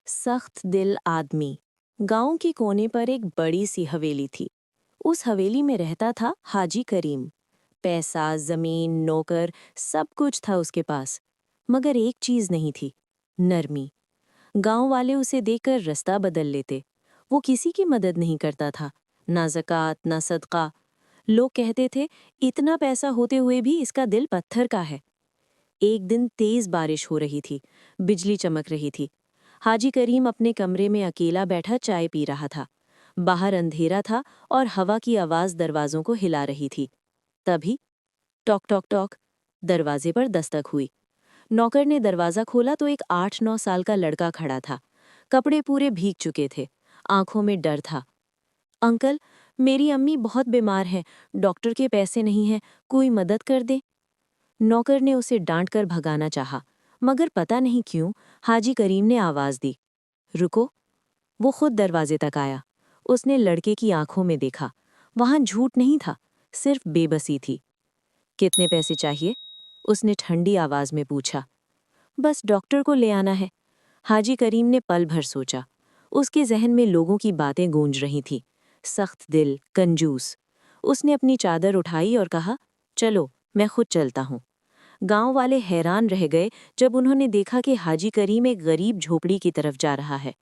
सख्त दिल आदमी। गांव के कोने पर एक बड़ी सी हवेली थी। उस हवेली में रहता था हाजी करीम। पैसा, जमीन, नौकर, सब कुछ था उसके पास। मगर एक चीज नहीं थी, नरमी। गांव वाले उसे देखकर रास्ता बदल लेते। वो किसी की मदद नहीं करता था, ना ज़कात ना सदका। लोग कहते थे, इतना पैसा होते हुए भी इसका दिल पत्थर का है। एक दिन तेज बारिश हो रही थी, बिजली चमक रही थी। हाजी करीम अपने कमरे में अकेला बैठा चाय पी रहा था। बाहर अंधेरा था और हवा की आवाज दरवाजों को हिला रही थी। तभी टॉक टॉक टॉक, दरवाजे पर दस्तक हुई। नौकर ने दरवाजा खोला तो एक 8-9 साल का लड़का खड़ा था। कपड़े पूरे भीग चुके थे, आंखों में डर था। अंकल, मेरी अम्मी बहुत बीमार है, डॉक्टर के पैसे नहीं हैं, कोई मदद कर दे। नौकर ने उसे डांट कर भगाना चाहा, मगर पता नहीं क्यों हाजी करीम ने आवाज दी, रुको। वो खुद दरवाजे तक आया। उसने लड़के की आंखों में देखा। वहां झूठ नहीं था, सिर्फ बेबसी थी। कितने पैसे चाहिए? उसने ठंडी आवाज में पूछा। बस डॉक्टर को ले आना है। हाजी करीम ने पल भर सोचा। उसके जहन में लोगों की बातें गूंज रही थीं। सख्त दिल, कंजूस। उसने अपनी चादर उठाई और कहा, चलो मैं खुद चलता हूँ। गांव वाले हैरान रह गए जब उन्होंने देखा कि हाजी करीम एक गरीब झोपड़ी की तरफ जा रहा है।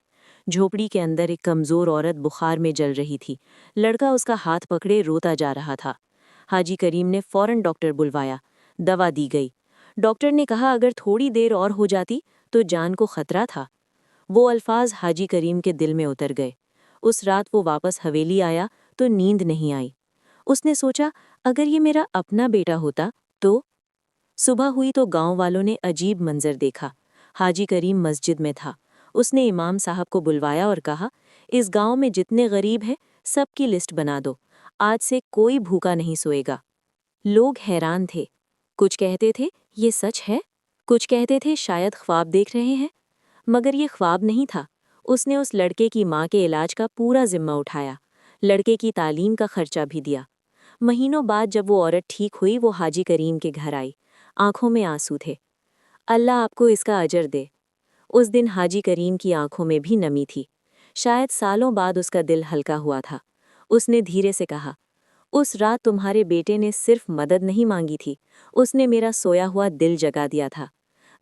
झोपड़ी के अंदर एक कमजोर औरत बुखार में जल रही थी। लड़का उसका हाथ पकड़े रोता जा रहा था। हाजी करीम ने फौरन डॉक्टर बुलवाया। दवा दी गई। डॉक्टर ने कहा अगर थोड़ी देर और हो जाती तो जान को खतरा था। वो अल्फाज हाजी करीम के दिल में उतर गए। उस रात वो वापस हवेली आया तो नींद नहीं आई। उसने सोचा, अगर ये मेरा अपना बेटा होता तो। सुबह हुई तो गांव वालों ने अजीब मंजर देखा। हाजी करीम मस्जिद में था। उसने इमाम साहब को बुलवाया और कहा, इस गांव में जितने गरीब हैं सबकी लिस्ट बना दो। आज से कोई भूखा नहीं सोएगा। लोग हैरान थे। कुछ कहते थे ये सच है, कुछ कहते थे शायद ख्वाब देख रहे हैं। मगर ये ख्वाब नहीं था। उसने उस लड़के की माँ के इलाज का पूरा जिम्मा उठाया। लड़के की तालीम का खर्चा भी दिया। महीनों बाद जब वो औरत ठीक हुई वो हाजी करीम के घर आई। आंखों में आंसू थे। अल्लाह आपको इसका अजर दे। उस दिन हाजी करीम की आंखों में भी नमी थी। शायद सालों बाद उसका दिल हल्का हुआ था। उसने धीरे से कहा, उस रात तुम्हारे बेटे ने सिर्फ मदद नहीं मांगी थी, उसने मेरा सोया हुआ दिल जगा दिया था।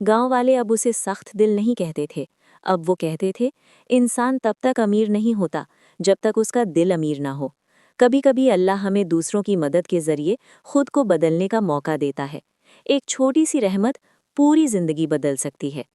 गांव वाले अब उसे सख्त दिल नहीं कहते थे। अब वो कहते थे, इंसान तब तक अमीर नहीं होता जब तक उसका दिल अमीर ना हो। कभी कभी अल्लाह हमें दूसरों की मदद के जरिए खुद को बदलने का मौका देता है। एक छोटी सी रहमत पूरी जिंदगी बदल सकती है।